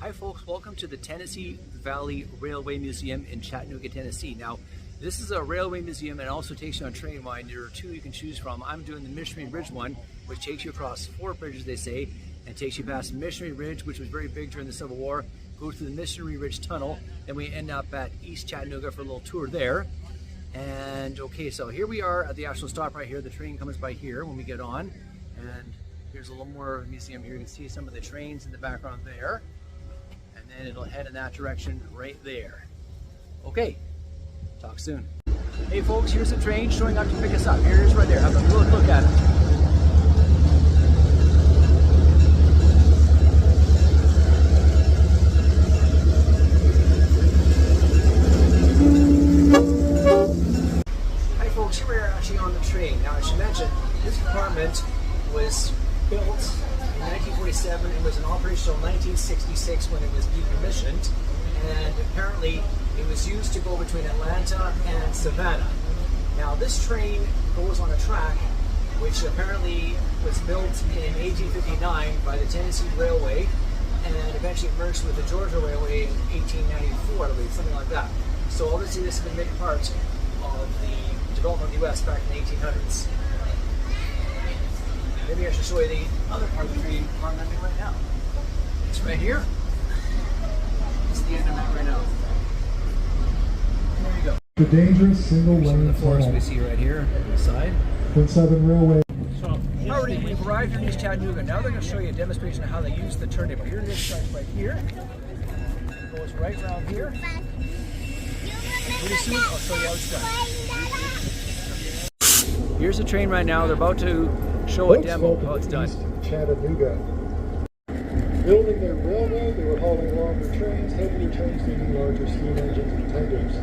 Hi folks, welcome to the Tennessee Valley Railway Museum in Chattanooga, Tennessee. Now, this is a railway museum and also takes you on train line. There are two you can choose from. I'm doing the Missionary Ridge one, which takes you across 4 bridges, they say, and takes you past Missionary Ridge, which was very big during the Civil War, goes through the Missionary Ridge Tunnel, then we end up at East Chattanooga for a little tour there. And okay, so here we are at the actual stop right here. The train comes by here when we get on, and here's a little more museum here. You can see some of the trains in the background there. And it'll head in that direction right there. Okay, talk soon. Hey folks, here's the train showing up to pick us up. Here it is right there. Have a good look at it. Hi folks, here we are actually on the train. Now I should mention, this compartment was built in 1947. It was in operation until 1966 when it was decommissioned, and apparently it was used to go between Atlanta and Savannah. Now this train goes on a track which apparently was built in 1859 by the Tennessee Railway and eventually merged with the Georgia Railway in 1894, I believe, something like that. So obviously this has been a big part of the development of the US back in the 1800s. Maybe I should show you the other part of the train compartment right now. It's right here. It's the end of it right now. There you go. The dangerous single-lane the forest we see right here on the side. Prince Southern Railway. So, already we've arrived in East Chattanooga. Now they're going to show you a demonstration of how they use the turnip. Here it is, starts right here. It goes right around here. Pretty soon I'll show you how it's done. Here's the train right now. They're about to show a demo of how it's done. Chattanooga. Building their railroad, they were hauling longer trains, heavier trains, needing larger steam engines and tenders.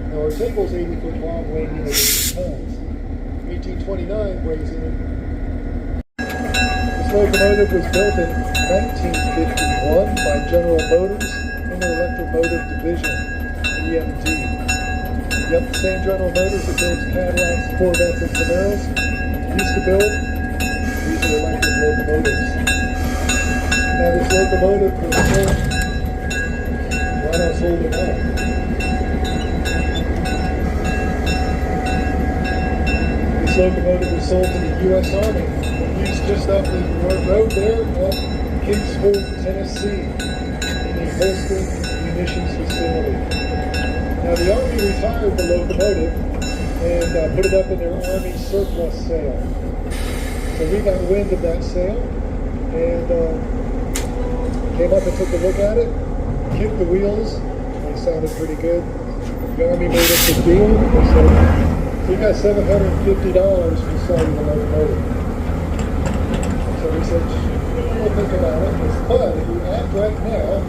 Now our table's 80 foot long, weighing in at 80 tons. 1829 weighs in. This locomotive was built in 1951 by General Motors in their electromotive division, EMD. Yep, the same General Motors that builds Cadillacs, Corvettes, and Camaros used to build. These are electric locomotives. Now this locomotive was sold. Why not hold it up? This locomotive was sold to the U.S. Army and used just up the road there at Kingsford, Tennessee, in a holstering munitions facility. Now the Army retired the locomotive and put it up in their Army surplus sale. So we got wind of that sale and came up and took a look at it, kicked the wheels, they sounded pretty good. The Army made us a deal. They said, we got $750 for selling the locomotive. So we said, we'll think about it, but if you act right now,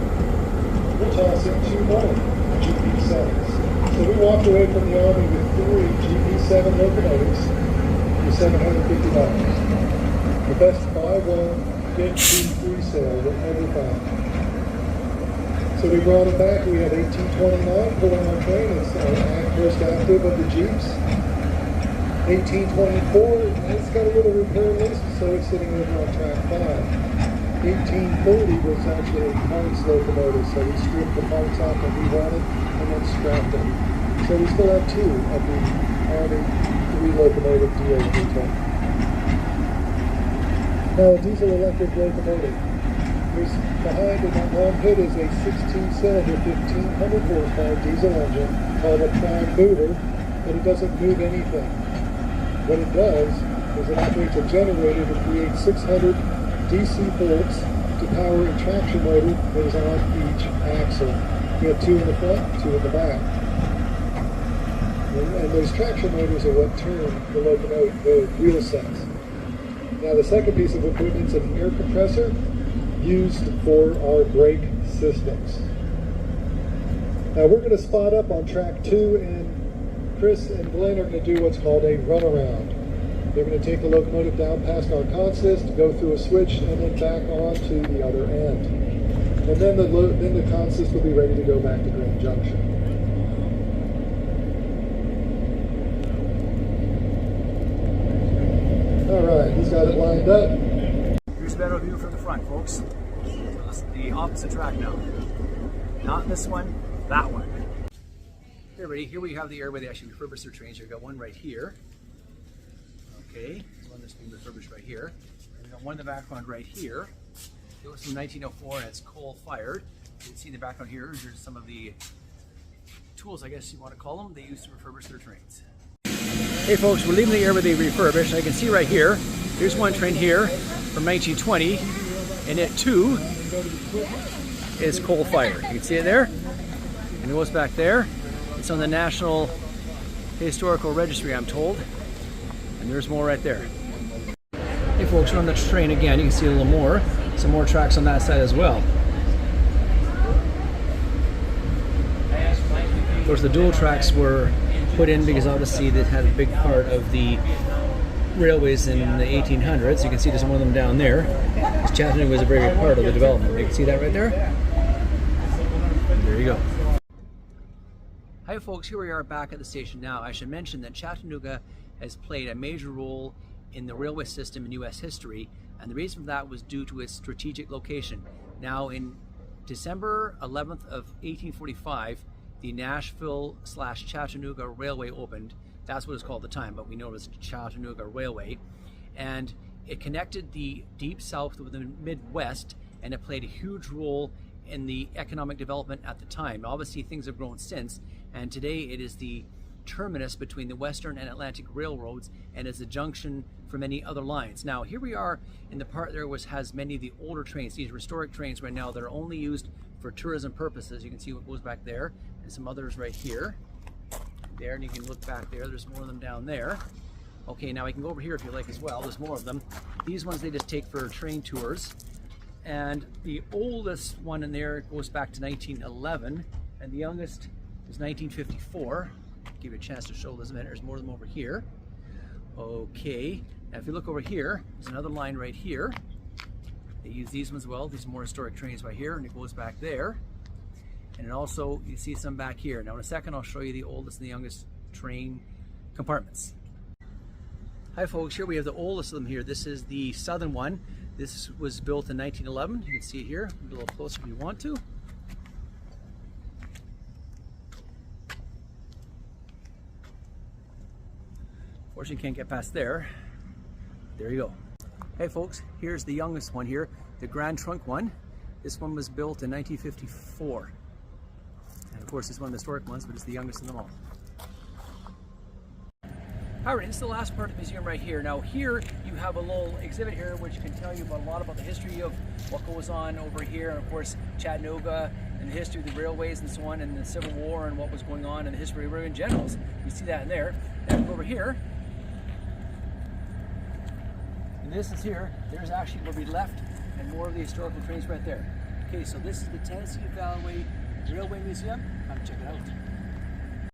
we'll toss in 2 more GP7s. So we walked away from the Army with 3 GP7 locomotives for $750. The best buy one, get 2 free sale that ever found. So we brought it back. We had 1829 put on our train. It's our most active of the Jeeps. 1824, it's got a little repair list, so it's sitting over on track 5. 1830 was actually a parts locomotive, so we stripped the parts out that we wanted and then scrapped them. So we still have 2 of the Army 3 locomotive DO310. Now a diesel electric locomotive. There's behind in that long hood is a 16-cylinder, 1,500 horsepower diesel engine called a prime mover, but it doesn't move anything. What it does is it operates a generator to create 600 DC volts to power a traction motor that is on each axle. You have 2 in the front, 2 in the back. And those traction motors are what turn the locomotive, the wheel sets. Now the second piece of equipment is an air compressor used for our brake systems. Now we're going to spot up on track 2, and Chris and Glenn are going to do what's called a runaround. They're going to take the locomotive down past our consist, go through a switch, and then back on to the other end. And then the consist will be ready to go back to Grand Junction. All right, he's got it lined up. Here's a better view from the front, folks. The opposite track now. Not this one, that one. Hey everybody, here we have the area where they actually refurbish their trains. We've got one right here. Okay, there's one that's being refurbished right here. And we've got one in the background right here. It was from 1904 and it's coal-fired. You can see in the background here, there's some of the tools, I guess you want to call them, they use to refurbish their trains. Hey folks, we're leaving the area where they refurbished. I can see right here, here's one train here from 1920, and it too is coal-fired. You can see it there, and it goes back there. It's on the National Historical Registry, I'm told, and there's more right there. Hey folks, we're on the train again. You can see a little more, some more tracks on that side as well. Of course, the dual tracks were put in because obviously they had a big part of the railways in the 1800s. You can see there's one of them down there. Chattanooga was a very big part of the development. You can see that right there? There you go. Hi folks, here we are back at the station now. I should mention that Chattanooga has played a major role in the railway system in U.S. history, and the reason for that was due to its strategic location. Now, in December 11th of 1845, the Nashville/Chattanooga Railway opened. That's what it's called at the time, but we know it was Chattanooga Railway. And it connected the Deep South with the Midwest, and it played a huge role in the economic development at the time. Obviously, things have grown since, and today it is the terminus between the Western and Atlantic railroads, and is a junction for many other lines. Now, here we are in the part there which has many of the older trains, these historic trains right now that are only used for tourism purposes. You can see what goes back there, and some others right here. There, and you can look back there, there's more of them down there. Okay, now I can go over here if you like as well, there's more of them. These ones they just take for train tours. And the oldest one in there goes back to 1911, and the youngest is 1954. Give you a chance to show this a minute. There's more of them over here. Okay, now if you look over here, there's another line right here. They use these ones as well. These are more historic trains right here, and it goes back there. And then also you see some back here. Now in a second I'll show you the oldest and the youngest train compartments. Hi folks, here we have the oldest of them here. This is the southern one. This was built in 1911. You can see it here, a little closer if you want to. Unfortunately, you can't get past there. There you go. Hey folks, here's the youngest one here, the Grand Trunk one. This one was built in 1954. And of course, it's one of the historic ones, but it's the youngest of them all. Alright, this is the last part of the museum right here. Now here you have a little exhibit here which can tell you about a lot about the history of what goes on over here, and of course Chattanooga and the history of the railways and so on, and the Civil War and what was going on in the history of railway in general. You see that in there. Then over here, and this is here, there's actually where we left and more of the historical trains right there. Okay, so this is the Tennessee Valley Railway Museum. Come check it out.